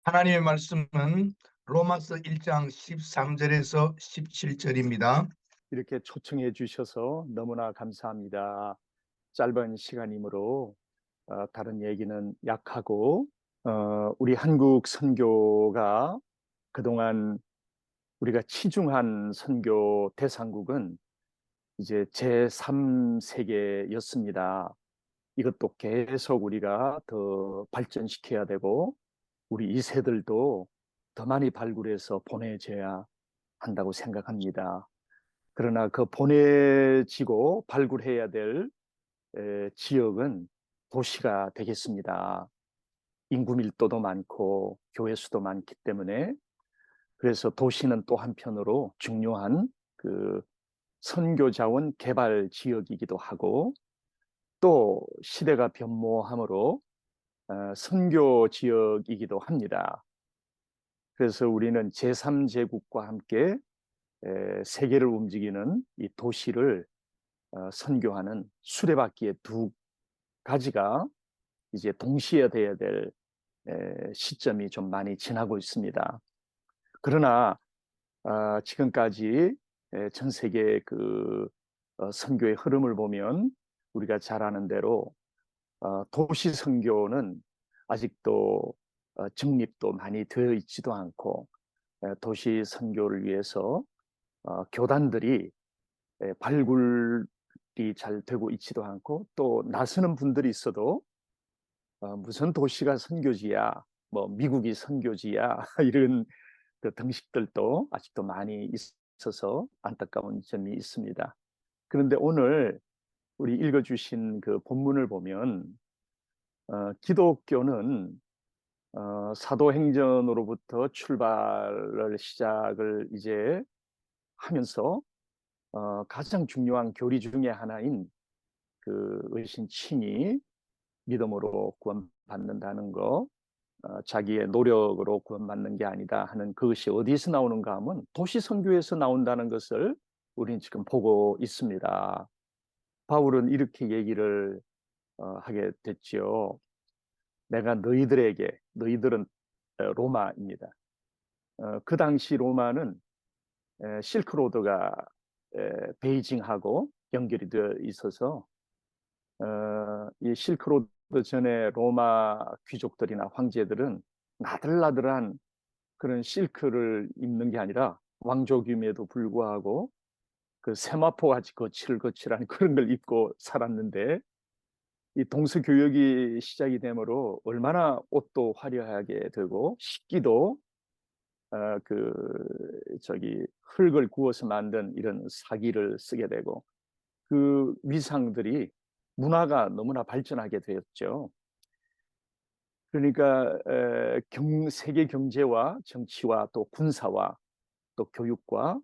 하나님의 말씀은 로마서 1장 13절에서 17절입니다. 이렇게 초청해 주셔서 너무나 감사합니다. 짧은 시간이므로 다른 얘기는 약하고 우리 한국 선교가 그동안 우리가 치중한 선교 대상국은 이제 제3세계였습니다. 이것도 계속 우리가 더 발전시켜야 되고 우리 2세들도 더 많이 발굴해서 보내줘야 한다고 생각합니다. 그러나 그 보내지고 발굴해야 될 지역은 도시가 되겠습니다. 인구 밀도도 많고 교회 수도 많기 때문에 그래서 도시는 또 한편으로 중요한 그 선교 자원 개발 지역이기도 하고 또 시대가 변모함으로 선교 지역이기도 합니다. 그래서 우리는 제3제국과 함께 세계를 움직이는 이 도시를 선교하는 수레바퀴의 두 가지가 이제 동시에 돼야 될 시점이 좀 많이 지나고 있습니다. 그러나 지금까지 전 세계 그 선교의 흐름을 보면 우리가 잘 아는 대로 도시 선교는 아직도 정립도 많이 되어 있지도 않고 도시 선교를 위해서 교단들이 발굴이 잘 되고 있지도 않고 또 나서는 분들이 있어도 무슨 도시가 선교지야, 뭐 미국이 선교지야 이런 그 등식들도 아직도 많이 있어서 안타까운 점이 있습니다. 그런데 오늘 우리 읽어주신 그 본문을 보면 기독교는 사도행전으로부터 출발을 시작을 이제 하면서 가장 중요한 교리 중에 하나인 그 의신 친히 믿음으로 구원받는다는 거, 자기의 노력으로 구원받는 게 아니다 하는 그것이 어디서 나오는가 하면 도시 선교에서 나온다는 것을 우리는 지금 보고 있습니다. 바울은 이렇게 얘기를 하게 됐지요. 내가 너희들에게, 너희들은 로마입니다. 그 당시 로마는 실크로드가 베이징하고 연결이 되어 있어서 이 실크로드 전에 로마 귀족들이나 황제들은 나들나들한 그런 실크를 입는 게 아니라 왕족임에도 불구하고 그 세마포 같이 거칠거칠한 그런 걸 입고 살았는데 이 동서교역이 시작이 되므로 얼마나 옷도 화려하게 되고 식기도 그 저기 흙을 구워서 만든 이런 사기를 쓰게 되고 그 위상들이 문화가 너무나 발전하게 되었죠. 그러니까 세계 경제와 정치와 또 군사와 또 교육과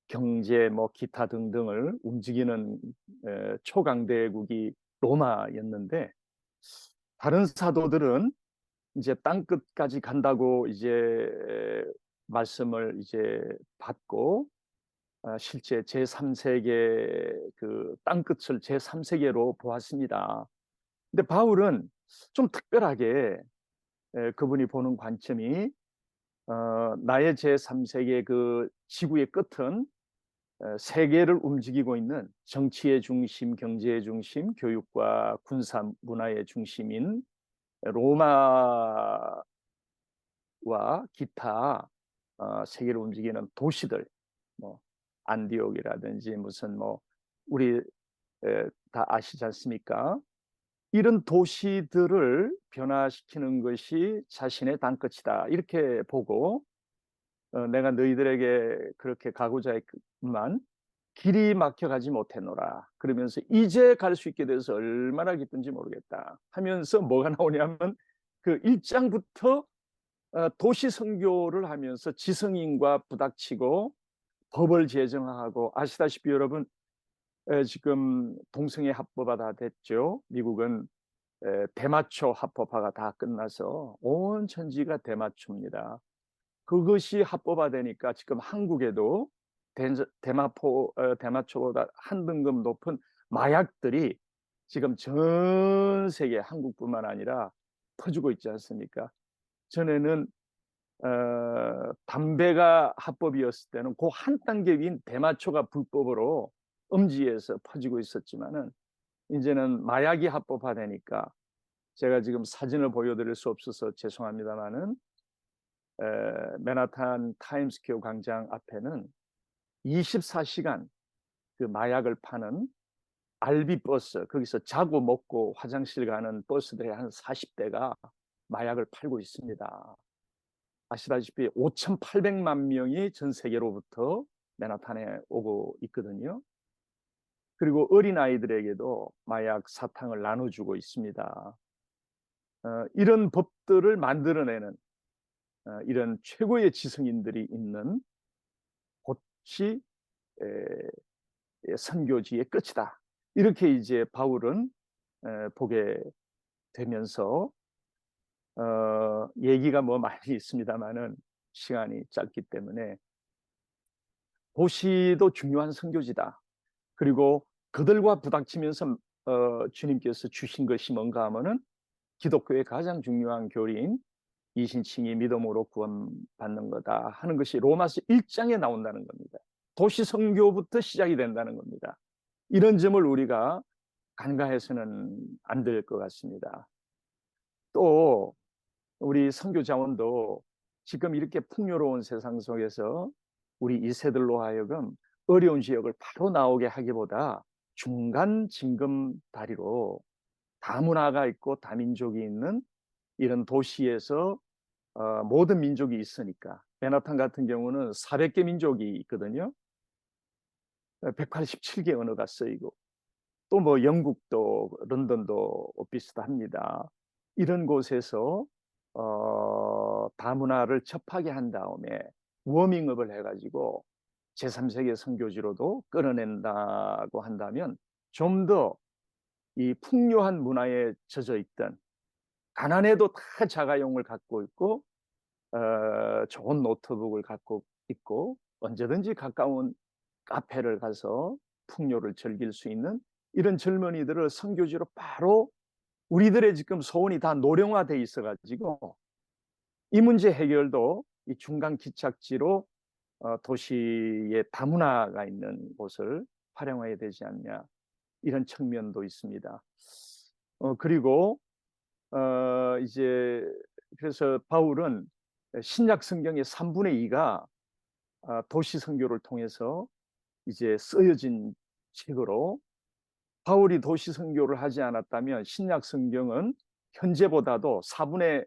경제 뭐 기타 등등을 움직이는 초강대국이 로마였는데 다른 사도들은 이제 땅 끝까지 간다고 이제 말씀을 이제 받고 실제 제3세계 그 땅끝을 제3세계로 보았습니다. 근데 바울은 좀 특별하게 그분이 보는 관점이 나의 제3세계 그 지구의 끝은 세계를 움직이고 있는 정치의 중심, 경제의 중심, 교육과 군사 문화의 중심인 로마와 기타 세계를 움직이는 도시들, 뭐 안디옥이라든지 무슨 뭐 우리 다 아시지 않습니까? 이런 도시들을 변화시키는 것이 자신의 단끝이다. 이렇게 보고 내가 너희들에게 그렇게 가고자 했지만 길이 막혀가지 못했노라. 그러면서 이제 갈 수 있게 돼서 얼마나 기쁜지 모르겠다 하면서 뭐가 나오냐면 그 1장부터 도시 선교를 하면서 지성인과 부닥치고 법을 제정하고 아시다시피 여러분 지금 동성애 합법화 다 됐죠. 미국은 대마초 합법화가 다 끝나서 온 천지가 대마초입니다. 그것이 합법화되니까 지금 한국에도 대마초보다 한 등급 높은 마약들이 지금 전 세계 한국뿐만 아니라 퍼지고 있지 않습니까? 전에는 담배가 합법이었을 때는 그 한 단계 위인 대마초가 불법으로 음지에서 퍼지고 있었지만은 이제는 마약이 합법화되니까 제가 지금 사진을 보여드릴 수 없어서 죄송합니다마는 맨하탄 타임스퀘어 광장 앞에는 24시간 그 마약을 파는 알비 버스, 거기서 자고 먹고 화장실 가는 버스들이 한 40대가 마약을 팔고 있습니다. 아시다시피 5,800만 명이 전 세계로부터 맨하탄에 오고 있거든요. 그리고 어린아이들에게도 마약 사탕을 나눠주고 있습니다. 이런 법들을 만들어내는 이런 최고의 지성인들이 있는 곳이 선교지의 끝이다. 이렇게 이제 바울은 보게 되면서 얘기가 뭐 많이 있습니다만은 시간이 짧기 때문에 도시도 중요한 선교지다. 그리고 그들과 부닥치면서 주님께서 주신 것이 뭔가 하면은 기독교의 가장 중요한 교리인 이신칭이 믿음으로 구원받는 거다 하는 것이 로마서 1장에 나온다는 겁니다. 도시 선교부터 시작이 된다는 겁니다. 이런 점을 우리가 간과해서는 안 될 것 같습니다. 또 우리 선교 자원도 지금 이렇게 풍요로운 세상 속에서 우리 2세들로 하여금 어려운 지역을 바로 나오게 하기보다 중간 징금 다리로 다문화가 있고 다민족이 있는 이런 도시에서 모든 민족이 있으니까 맨하탄 같은 경우는 400개 민족이 있거든요. 187개 언어가 쓰이고 또 뭐 영국도 런던도 비슷합니다. 이런 곳에서 다문화를 접하게 한 다음에 워밍업을 해가지고 제3세계 선교지로도 끌어낸다고 한다면 좀 더 이 풍요한 문화에 젖어 있던 가난해도 다 자가용을 갖고 있고 좋은 노트북을 갖고 있고 언제든지 가까운 카페를 가서 풍요를 즐길 수 있는 이런 젊은이들을 선교지로 바로 우리들의 지금 소원이 다 노령화돼 있어가지고 이 문제 해결도 이 중간 기착지로 도시의 다문화가 있는 곳을 활용해야 되지 않냐 이런 측면도 있습니다. 그리고 이제 그래서 바울은 신약 성경의 3분의 2가 도시 선교를 통해서 이제 쓰여진 책으로 바울이 도시 선교를 하지 않았다면 신약 성경은 현재보다도 4분의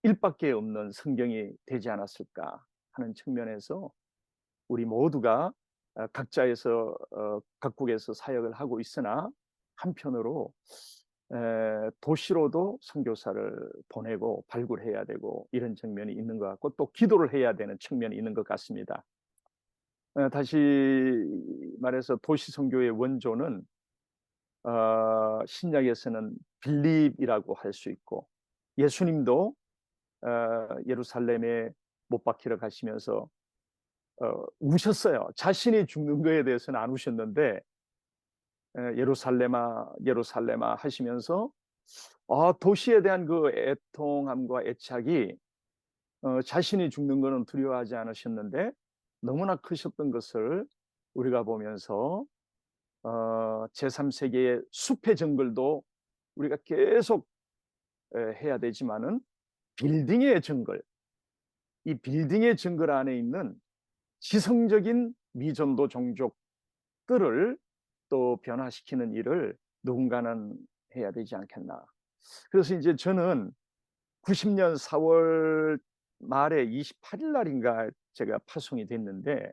1밖에 없는 성경이 되지 않았을까 하는 측면에서 우리 모두가 각자에서 각국에서 사역을 하고 있으나 한편으로 도시로도 선교사를 보내고 발굴해야 되고 이런 측면이 있는 것 같고 또 기도를 해야 되는 측면이 있는 것 같습니다. 다시 말해서 도시 선교의 원조는 신약에서는 빌립이라고 할 수 있고 예수님도 예루살렘에 못 박히러 가시면서 우셨어요. 자신이 죽는 거에 대해서는 안 우셨는데 예루살렘아 예루살렘아 하시면서 도시에 대한 그 애통함과 애착이 자신이 죽는 것은 두려워하지 않으셨는데 너무나 크셨던 것을 우리가 보면서 제3세계의 숲의 정글도 우리가 계속 해야 되지만은 빌딩의 정글, 이 빌딩의 정글 안에 있는 지성적인 미전도 종족들을 또 변화시키는 일을 누군가는 해야 되지 않겠나. 그래서 이제 저는 90년 4월 말에 28일 날인가 제가 파송이 됐는데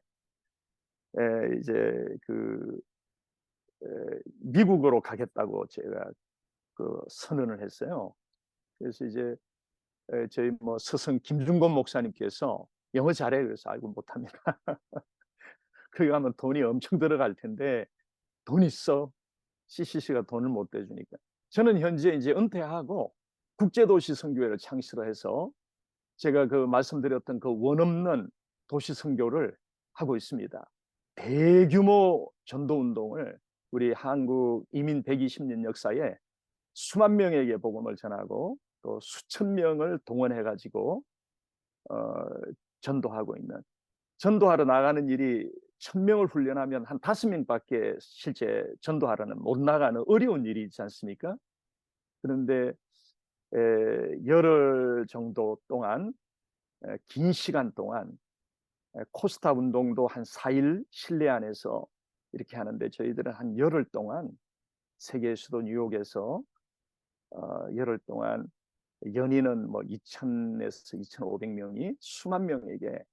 이제 그 미국으로 가겠다고 제가 그 선언을 했어요. 그래서 이제 저희 뭐 스승 김중곤 목사님께서 영어 잘해 그래서 알고 못합니다. 거기 가면 돈이 엄청 들어갈 텐데 돈 있어. CCC가 돈을 못 대주니까. 저는 현재 이제 은퇴하고 국제도시 선교회를 창시를 해서 제가 그 말씀드렸던 그 원 없는 도시 선교를 하고 있습니다. 대규모 전도 운동을 우리 한국 이민 120년 역사에 수만 명에게 복음을 전하고 또 수천 명을 동원해 가지고 전도하고 있는, 전도하러 나가는 일이 1000명을 훈련하면 한 5명밖에 실제 전도하러는 못 나가는 어려운 일이 있지 않습니까? 그런데 열흘 정도 동안, 긴 시간 동안, 코스타 운동도 한 4일 실내 안에서 이렇게 하는데, 저희들은 한 열흘 동안 세계 수도 뉴욕에서 열흘 동안 연인은 뭐 2000에서 2500명이 수만 명에게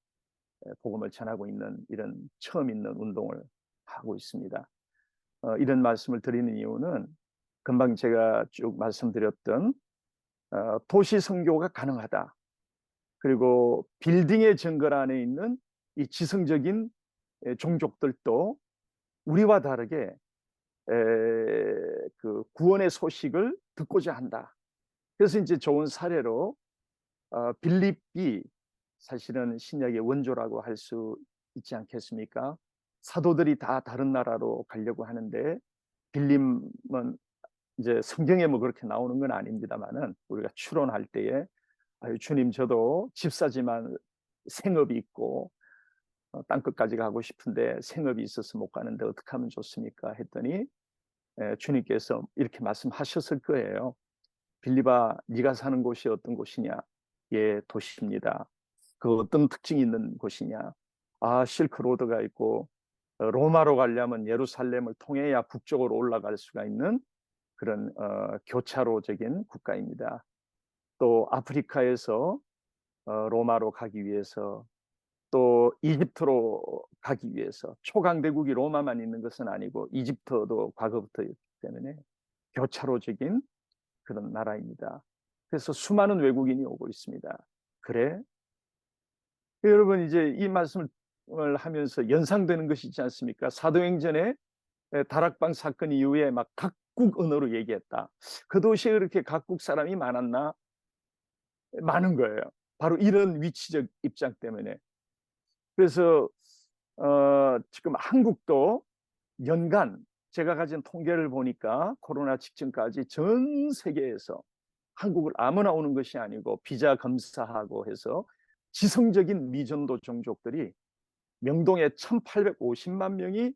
복음을 전하고 있는, 이런 처음 있는 운동을 하고 있습니다. 이런 말씀을 드리는 이유는 금방 제가 쭉 말씀드렸던 도시 선교가 가능하다. 그리고 빌딩의 정글 안에 있는 이 지성적인 종족들도 우리와 다르게 그 구원의 소식을 듣고자 한다. 그래서 이제 좋은 사례로 빌립이 사실은 신약의 원조라고 할 수 있지 않겠습니까? 사도들이 다 다른 나라로 가려고 하는데 빌립은 이제 성경에 뭐 그렇게 나오는 건 아닙니다만은, 우리가 추론할 때에 아유, 주님, 저도 집사지만 생업이 있고 땅끝까지 가고 싶은데 생업이 있어서 못 가는데 어떻게 하면 좋습니까? 했더니 주님께서 이렇게 말씀하셨을 거예요. 빌립아, 네가 사는 곳이 어떤 곳이냐? 예, 도시입니다. 그 어떤 특징이 있는 곳이냐? 아, 실크로드가 있고 로마로 가려면 예루살렘을 통해야 북쪽으로 올라갈 수가 있는 그런 교차로적인 국가입니다. 또 아프리카에서 로마로 가기 위해서, 또 이집트로 가기 위해서, 초강대국이 로마만 있는 것은 아니고 이집트도 과거부터 있기 때문에 교차로적인 그런 나라입니다. 그래서 수많은 외국인이 오고 있습니다. 그래? 여러분, 이제 이 말씀을 하면서 연상되는 것이 있지 않습니까? 사도행전에 다락방 사건 이후에 막 각국 언어로 얘기했다. 그 도시에 그렇게 각국 사람이 많았나? 많은 거예요. 바로 이런 위치적 입장 때문에. 그래서 지금 한국도 연간, 제가 가진 통계를 보니까 코로나 직전까지 전 세계에서 한국을 아무나 오는 것이 아니고 비자 검사하고 해서 지성적인 미전도 종족들이 명동에 1850만 명이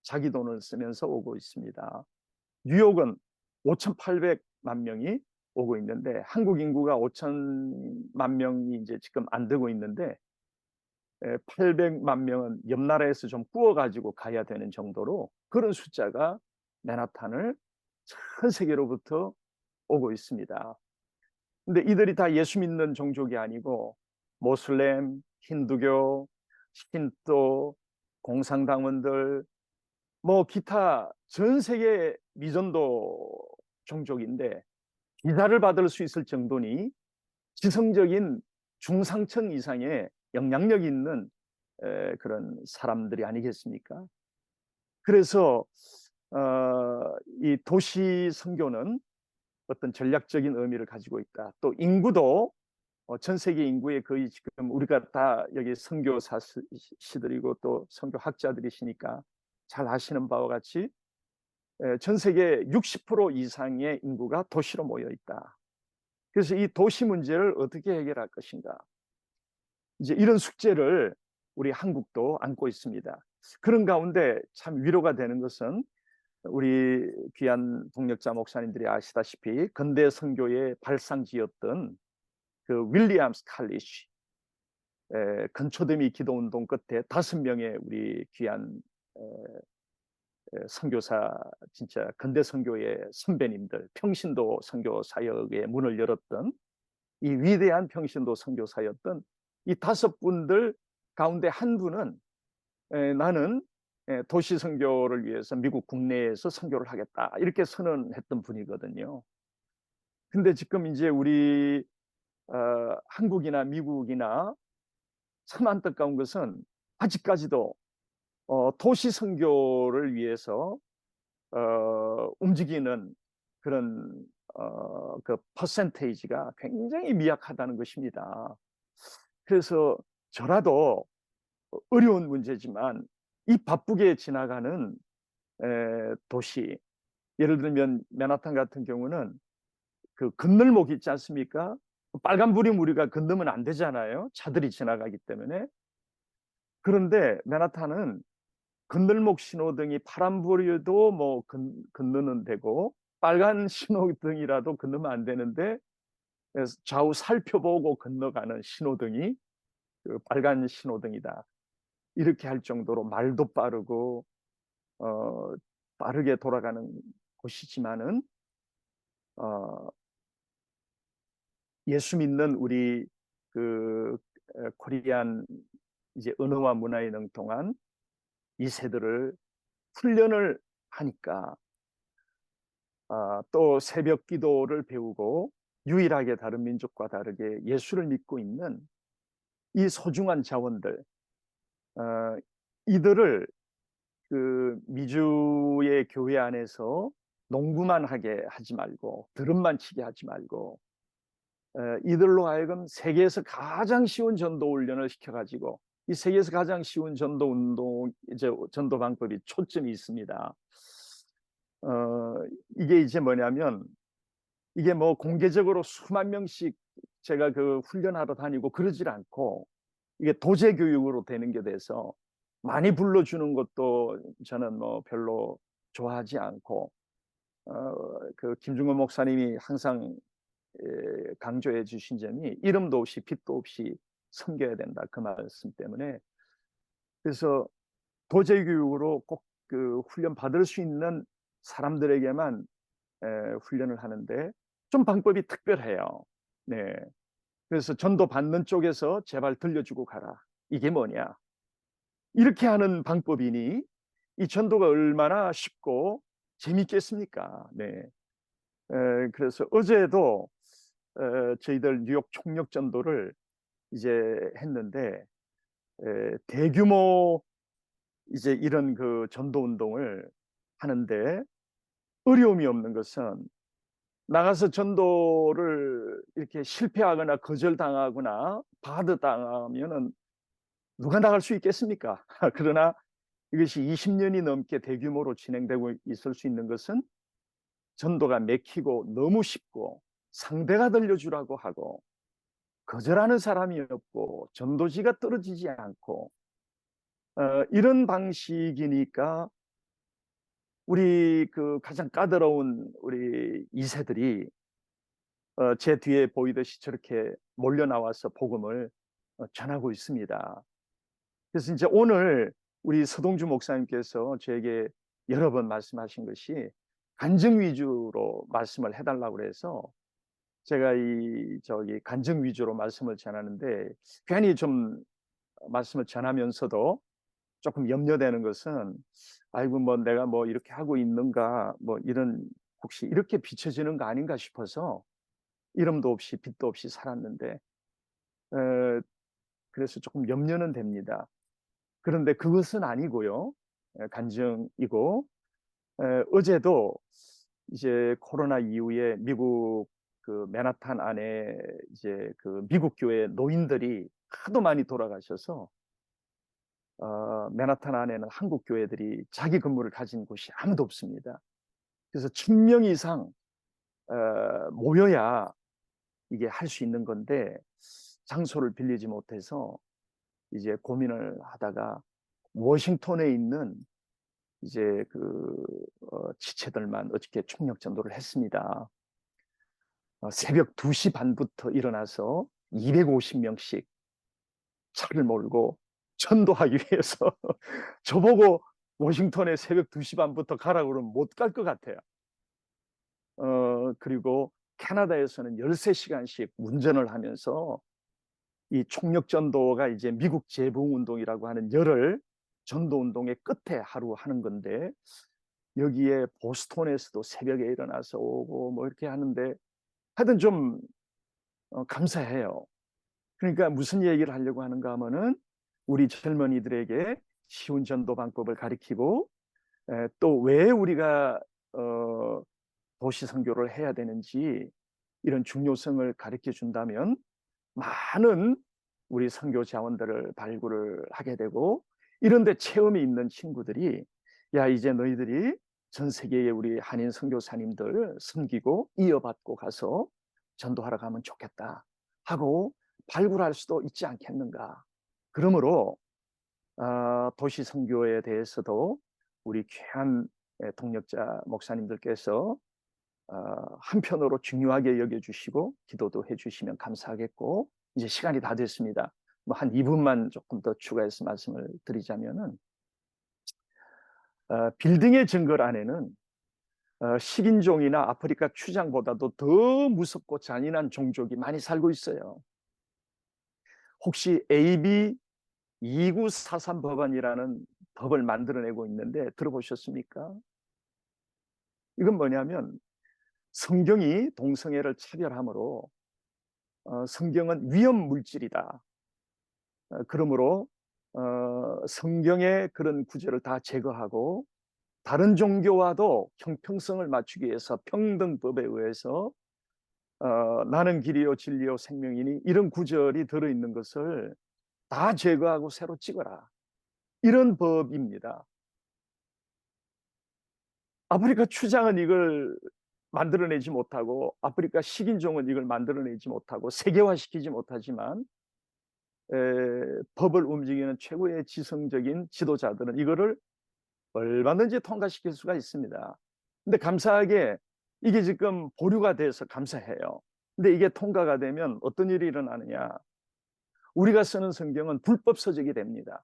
자기 돈을 쓰면서 오고 있습니다. 뉴욕은 5800만 명이 오고 있는데, 한국 인구가 5000만 명이 이제 지금 안 되고 있는데 800만 명은 옆 나라에서 좀 구워가지고 가야 되는 정도로 그런 숫자가 맨하탄을 전 세계로부터 오고 있습니다. 근데 이들이 다 예수 믿는 종족이 아니고 모슬렘, 힌두교, 신도, 공산당원들, 뭐 기타 전 세계 미전도 종족인데, 비자를 받을 수 있을 정도니 지성적인 중상층 이상의 영향력 있는 그런 사람들이 아니겠습니까? 그래서 이 도시 선교는 어떤 전략적인 의미를 가지고 있다. 또 인구도 전 세계 인구의 거의, 지금 우리가 다 여기 선교사시들이고 또 선교학자들이시니까 잘 아시는 바와 같이 전 세계 60% 이상의 인구가 도시로 모여 있다. 그래서 이 도시 문제를 어떻게 해결할 것인가, 이제 이런 숙제를 우리 한국도 안고 있습니다. 그런 가운데 참 위로가 되는 것은 우리 귀한 동력자 목사님들이 아시다시피 근대 선교의 발상지였던 그 윌리엄스 칼리지, 근초대미 기도운동 끝에 5명의 우리 귀한 선교사, 진짜 근대 선교의 선배님들, 평신도 선교 사역의 문을 열었던 이 위대한 평신도 선교사였던 이 5분들 가운데 한 분은 나는 도시 선교를 위해서 미국 국내에서 선교를 하겠다, 이렇게 선언했던 분이거든요. 근데 지금 이제 우리 한국이나 미국이나 참 안타까운 것은 아직까지도 도시 선교를 위해서 움직이는 그런 그 퍼센테이지가 굉장히 미약하다는 것입니다. 그래서 저라도 어려운 문제지만 이 바쁘게 지나가는 도시, 예를 들면 맨하탄 같은 경우는 그 건널목 있지 않습니까? 빨간불이면 우리가 건너면 안 되잖아요. 차들이 지나가기 때문에. 그런데 맨하탄은 건널목 신호등이 파란불이어도 뭐 건너는 되고 빨간 신호등이라도 건너면 안 되는데, 그래서 좌우 살펴보고 건너가는 신호등이 그 빨간 신호등이다. 이렇게 할 정도로 말도 빠르고 빠르게 돌아가는 곳이지만은 어, 예수 믿는 우리 그 코리안 이제 언어와 문화에 능통한 이 세대를 훈련을 하니까 또 새벽 기도를 배우고 유일하게 다른 민족과 다르게 예수를 믿고 있는 이 소중한 자원들, 이들을 그 미주의 교회 안에서 농구만 하게 하지 말고 드럼만 치게 하지 말고 이들로 하여금 세계에서 가장 쉬운 전도 훈련을 시켜가지고, 이 세계에서 가장 쉬운 전도 운동 이제 전도 방법이 초점이 있습니다. 이게 이제 뭐냐면, 이게 뭐 공개적으로 수만 명씩 제가 그 훈련하러 다니고 그러질 않고, 이게 도제 교육으로 되는 게 돼서 많이 불러주는 것도 저는 뭐 별로 좋아하지 않고, 그 김중건 목사님이 항상 강조해 주신 점이 이름도 없이 빛도 없이 섬겨야 된다, 그 말씀 때문에. 그래서 도제 교육으로 꼭 그 훈련 받을 수 있는 사람들에게만 훈련을 하는데 좀 방법이 특별해요. 네. 그래서 전도 받는 쪽에서 제발 들려주고 가라. 이게 뭐냐? 이렇게 하는 방법이니 이 전도가 얼마나 쉽고 재밌겠습니까? 네. 그래서 어제도 저희들 뉴욕 총력 전도를 이제 했는데, 대규모 이제 이런 그 전도 운동을 하는데 어려움이 없는 것은, 나가서 전도를 이렇게 실패하거나 거절당하거나 바드당하면은 누가 나갈 수 있겠습니까? 그러나 이것이 20년이 넘게 대규모로 진행되고 있을 수 있는 것은 전도가 맥히고 너무 쉽고 상대가 들려주라고 하고 거절하는 사람이 없고 전도지가 떨어지지 않고 이런 방식이니까 우리 그 가장 까다로운 우리 2세들이 제 뒤에 보이듯이 저렇게 몰려 나와서 복음을 전하고 있습니다. 그래서 이제 오늘 우리 서동주 목사님께서 저에게 여러 번 말씀하신 것이 간증 위주로 말씀을 해달라고 그래서 제가 간증 위주로 말씀을 전하는데, 괜히 좀 말씀을 전하면서도 조금 염려되는 것은, 아이고 뭐 내가 뭐 이렇게 하고 있는가, 뭐 이런, 혹시 이렇게 비춰지는 거 아닌가 싶어서 이름도 없이 빛도 없이 살았는데, 그래서 조금 염려는 됩니다. 그런데 그것은 아니고요. 간증이고, 어제도 이제 코로나 이후에 미국 그 맨하탄 안에 이제 그 미국 교회 노인들이 하도 많이 돌아가셔서 맨하탄 안에는 한국 교회들이 자기 건물을 가진 곳이 아무도 없습니다. 그래서 1000명 이상 모여야 이게 할 수 있는 건데 장소를 빌리지 못해서 이제 고민을 하다가 워싱턴에 있는 이제 그 지체들만 어저께 총력 전도를 했습니다. 새벽 2시 반부터 일어나서 250명씩 차를 몰고 전도하기 위해서 저보고 워싱턴에 새벽 2시 반부터 가라고 그러면 못 갈 것 같아요. 그리고 캐나다에서는 13시간씩 운전을 하면서 이 총력 전도가 이제 미국 재부흥 운동이라고 하는 열흘 전도 운동의 끝에 하루 하는 건데, 여기에 보스턴에서도 새벽에 일어나서 오고 뭐 이렇게 하는데 하여튼 좀 감사해요. 그러니까 무슨 얘기를 하려고 하는가 하면은, 우리 젊은이들에게 쉬운 전도 방법을 가르치고 또 왜 우리가 도시 선교를 해야 되는지 이런 중요성을 가르쳐 준다면 많은 우리 선교 자원들을 발굴을 하게 되고, 이런데 체험이 있는 친구들이 야 이제 너희들이 전 세계의 우리 한인 선교사님들 섬기고 이어받고 가서 전도하러 가면 좋겠다. 하고 발굴할 수도 있지 않겠는가. 그러므로 도시 선교에 대해서도 우리 귀한 동력자 목사님들께서 한편으로 중요하게 여겨주시고 기도도 해주시면 감사하겠고, 이제 시간이 다 됐습니다. 뭐 한 2분만 조금 더 추가해서 말씀을 드리자면은, 빌딩의 정글 안에는 식인종이나 아프리카 추장보다도 더 무섭고 잔인한 종족이 많이 살고 있어요. 혹시 AB 2943 법안이라는 법을 만들어내고 있는데 들어보셨습니까? 이건 뭐냐면 성경이 동성애를 차별하므로 성경은 위험 물질이다. 그러므로 성경의 그런 구절을 다 제거하고 다른 종교와도 형평성을 맞추기 위해서 평등법에 의해서 나는 길이요 진리요 생명이니 이런 구절이 들어있는 것을 다 제거하고 새로 찍어라. 이런 법입니다. 아프리카 추장은 이걸 만들어내지 못하고 아프리카 식인종은 이걸 만들어내지 못하고 세계화시키지 못하지만 법을 움직이는 최고의 지성적인 지도자들은 이거를 얼마든지 통과시킬 수가 있습니다. 근데 감사하게 이게 지금 보류가 돼서 감사해요. 근데 이게 통과가 되면 어떤 일이 일어나느냐. 우리가 쓰는 성경은 불법 서적이 됩니다.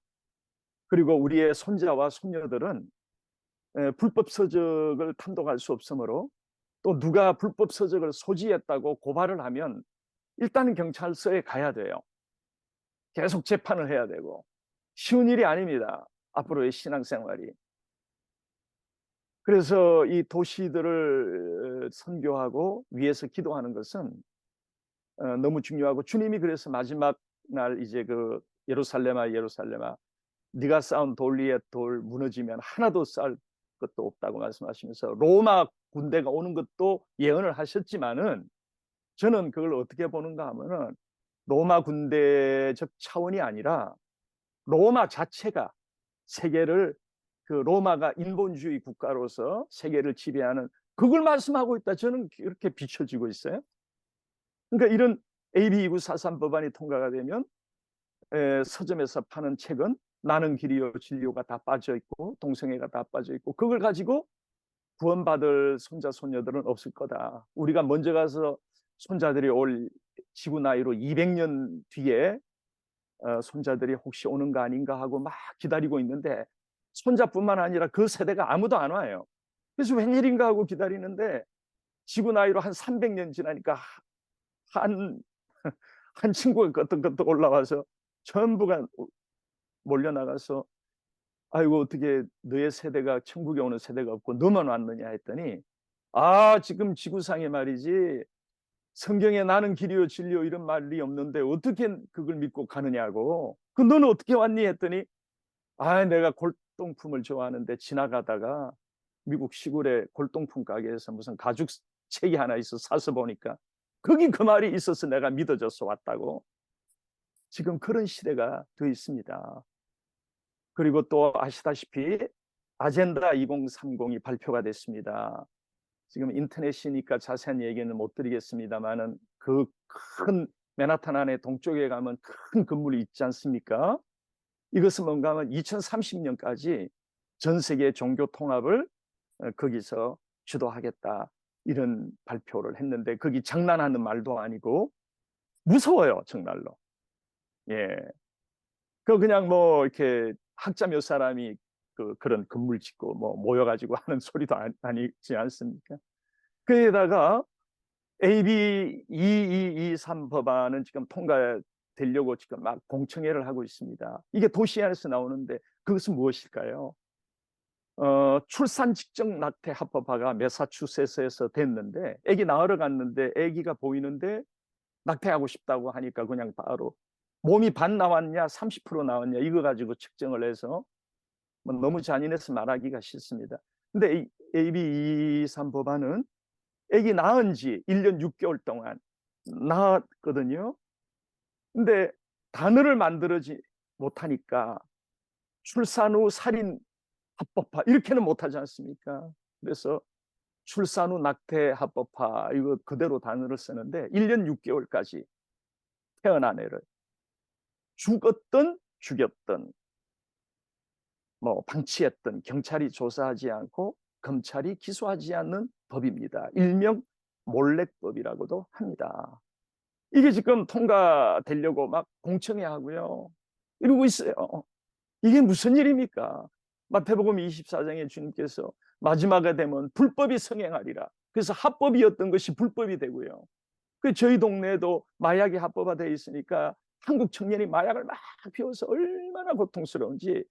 그리고 우리의 손자와 손녀들은 불법 서적을 탐독할 수 없으므로, 또 누가 불법 서적을 소지했다고 고발을 하면 일단은 경찰서에 가야 돼요. 계속 재판을 해야 되고 쉬운 일이 아닙니다. 앞으로의 신앙생활이. 그래서 이 도시들을 선교하고 위해서 기도하는 것은 너무 중요하고, 주님이 그래서 마지막 날 이제 그 예루살렘아 예루살렘아 네가 쌓은 돌 위에 돌 무너지면 하나도 쌓을 것도 없다고 말씀하시면서 로마 군대가 오는 것도 예언을 하셨지만은, 저는 그걸 어떻게 보는가 하면은 로마 군대적 차원이 아니라 로마 자체가 세계를, 그 로마가 인본주의 국가로서 세계를 지배하는, 그걸 말씀하고 있다. 저는 이렇게 비춰지고 있어요. 그러니까 이런 AB 2943 법안이 통과가 되면 서점에서 파는 책은 나는 길이요 진리요가 다 빠져 있고 동성애가 다 빠져 있고, 그걸 가지고 구원받을 손자 손녀들은 없을 거다. 우리가 먼저 가서 손자들이 올 지구 나이로 200년 뒤에 손자들이 혹시 오는 거 아닌가 하고 막 기다리고 있는데, 손자뿐만 아니라 그 세대가 아무도 안 와요. 그래서 웬일인가 하고 기다리는데 지구 나이로 한 300년 지나니까 한 친구가 어떤 것도 올라와서 전부가 몰려나가서, 아이고 어떻게 너의 세대가 천국에 오는 세대가 없고 너만 왔느냐 했더니, 지금 지구상에 말이지 성경에 나는 길이요 진리요 이런 말이 없는데 어떻게 그걸 믿고 가느냐고. 그 너는 어떻게 왔니 했더니, 내가 골동품을 좋아하는데 지나가다가 미국 시골의 골동품 가게에서 무슨 가죽 책이 하나 있어 사서 보니까 거기 그 말이 있어서 내가 믿어져서 왔다고. 지금 그런 시대가 되어 있습니다. 그리고 또 아시다시피 아젠다 2030이 발표가 됐습니다. 지금 인터넷이니까 자세한 얘기는 못 드리겠습니다만은 그 큰 맨하탄 안에 동쪽에 가면 큰 건물이 있지 않습니까? 이것은 뭔가 하면 2030년까지 전 세계 종교 통합을 거기서 주도하겠다, 이런 발표를 했는데, 거기 장난하는 말도 아니고 무서워요 정말로. 예, 그냥 뭐 이렇게 학자 몇 사람이 그런 건물 짓고 뭐 모여가지고 하는 소리도 아니지 않습니까? 거기다가 AB 2223 법안은 지금 통과되려고 지금 막 공청회를 하고 있습니다. 이게 도시 안에서 나오는데 그것은 무엇일까요? 출산 직전 낙태 합법화가 매사추세츠에서 됐는데, 아기 낳으러 갔는데 아기가 보이는데 낙태하고 싶다고 하니까 그냥 바로 몸이 반 나왔냐 30% 나왔냐 이거 가지고 측정을 해서, 뭐 너무 잔인해서 말하기가 싫습니다. 근데 AB 23 법안은 아기 낳은 지 1년 6개월 동안 낳았거든요. 근데 단어를 만들지 못하니까 출산 후 살인 합법화 이렇게는 못하지 않습니까? 그래서 출산 후 낙태 합법화 이거 그대로 단어를 쓰는데 1년 6개월까지 태어난 애를 죽었든 죽였든 뭐 방치했든 경찰이 조사하지 않고 검찰이 기소하지 않는 법입니다. 일명 몰래법이라고도 합니다. 이게 지금 통과되려고 막 공청회 하고요. 이러고 있어요. 이게 무슨 일입니까? 마태복음 24장에 주님께서 마지막에 되면 불법이 성행하리라. 그래서 합법이었던 것이 불법이 되고요. 그 저희 동네에도 마약이 합법화되어 있으니까 한국 청년이 마약을 막 피워서 얼마나 고통스러운지,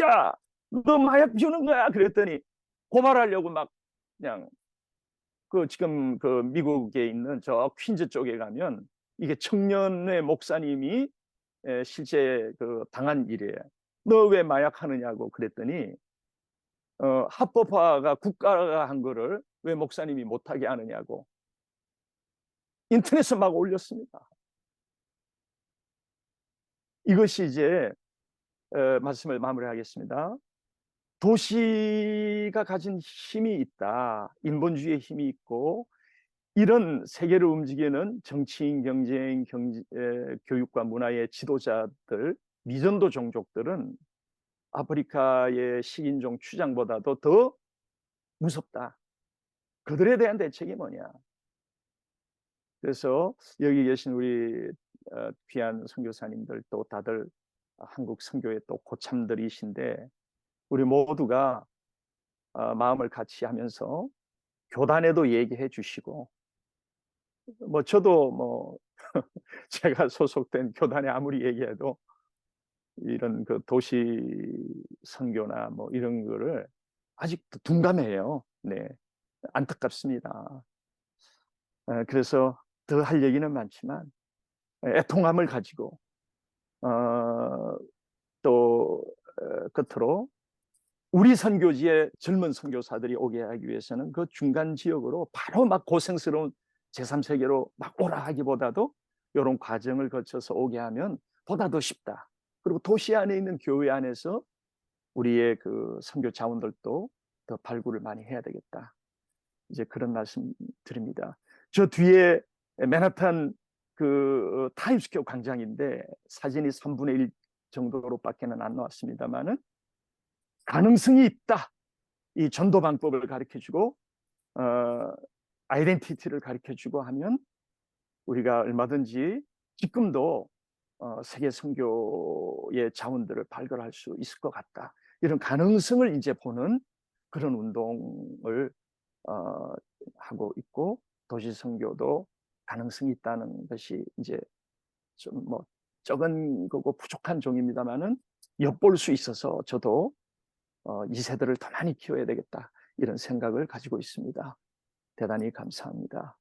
야, 너 마약 피우는 거야? 그랬더니 고발하려고 막 그냥 그 지금 그 미국에 있는 저 퀸즈 쪽에 가면 이게 청년의 목사님이 실제 그 당한 일이에요. 너 왜 마약 하느냐고 그랬더니 합법화가 국가가 한 거를 왜 목사님이 못하게 하느냐고 인터넷에 막 올렸습니다. 이것이 이제 말씀을 마무리하겠습니다. 도시가 가진 힘이 있다. 인본주의의 힘이 있고 이런 세계를 움직이는 정치인, 경쟁, 교육과 문화의 지도자들, 미전도 종족들은 아프리카의 식인종 추장보다도 더 무섭다. 그들에 대한 대책이 뭐냐? 그래서 여기 계신 우리 귀한 선교사님들 또 다들 한국 선교의 또 고참들이신데 우리 모두가 마음을 같이 하면서 교단에도 얘기해 주시고 뭐 저도 뭐 제가 소속된 교단에 아무리 얘기해도 이런 그 도시 선교나 뭐 이런 거를 아직도 둔감해요. 네, 안타깝습니다. 그래서 더 할 얘기는 많지만 애통함을 가지고 또 끝으로 우리 선교지에 젊은 선교사들이 오게 하기 위해서는 그 중간 지역으로 바로 막 고생스러운 제3세계로 막 오라 하기보다도 이런 과정을 거쳐서 오게 하면 보다 더 쉽다. 그리고 도시 안에 있는 교회 안에서 우리의 그 선교 자원들도 더 발굴을 많이 해야 되겠다. 이제 그런 말씀 드립니다. 저 뒤에 맨하탄 그 타임스퀘어 광장인데 사진이 3분의 1 정도로밖에는 안 나왔습니다만은 가능성이 있다. 이 전도 방법을 가르쳐주고 아이덴티티를 가르쳐주고 하면 우리가 얼마든지 지금도 세계 선교의 자원들을 발굴할 수 있을 것 같다. 이런 가능성을 이제 보는 그런 운동을 하고 있고 도시 선교도 가능성이 있다는 것이 이제 좀 뭐 적은 거고 부족한 종입니다만은 엿볼 수 있어서 저도 이 세대를 더 많이 키워야 되겠다 이런 생각을 가지고 있습니다. 대단히 감사합니다.